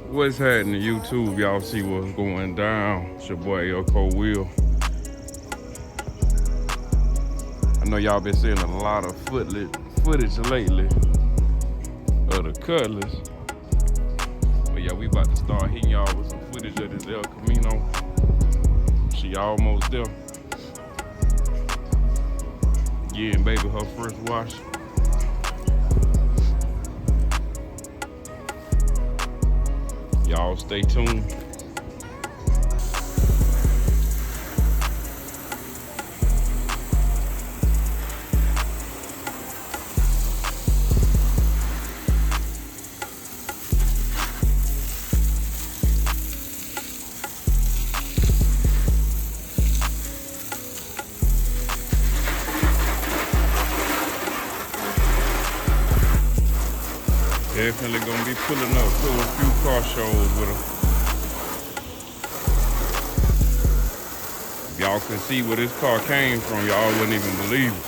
What's happening, YouTube? Y'all see what's going down. It's your boy Elko Will. I know y'all been seeing a lot of footage lately of the Cutlass. But yeah, we about to start hitting y'all with some footage of this El Camino. She almost there. Yeah, and baby, her first wash. Y'all stay tuned. Definitely gonna be pulling up to a few car shows with her. If y'all could see where this car came from, y'all wouldn't even believe it.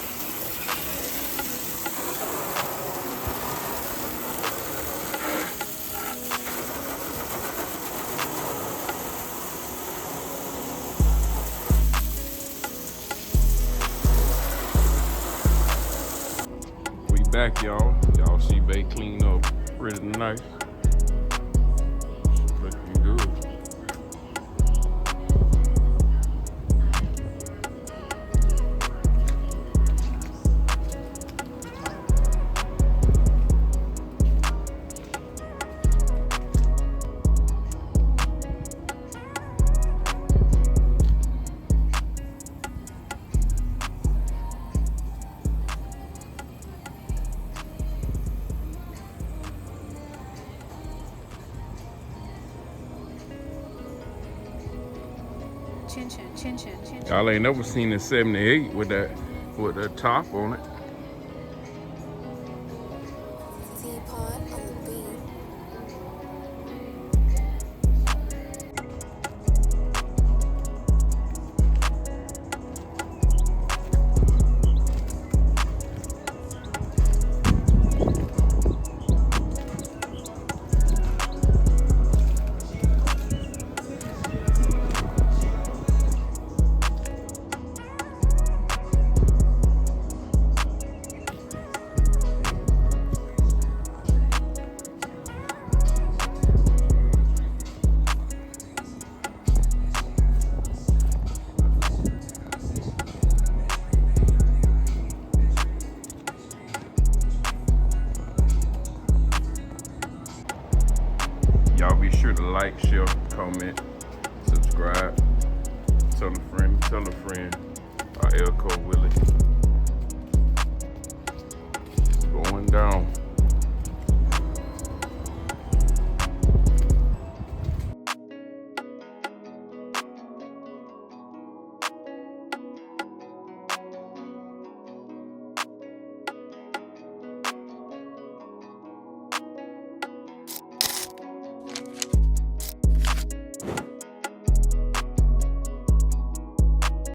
We back, y'all. Y'all see Bay clean up pretty nice. Looking good. Y'all ain't never seen a 78 with that top on it. Y'all be sure to like, share, comment, subscribe, tell a friend, Elko Willie. It's going down.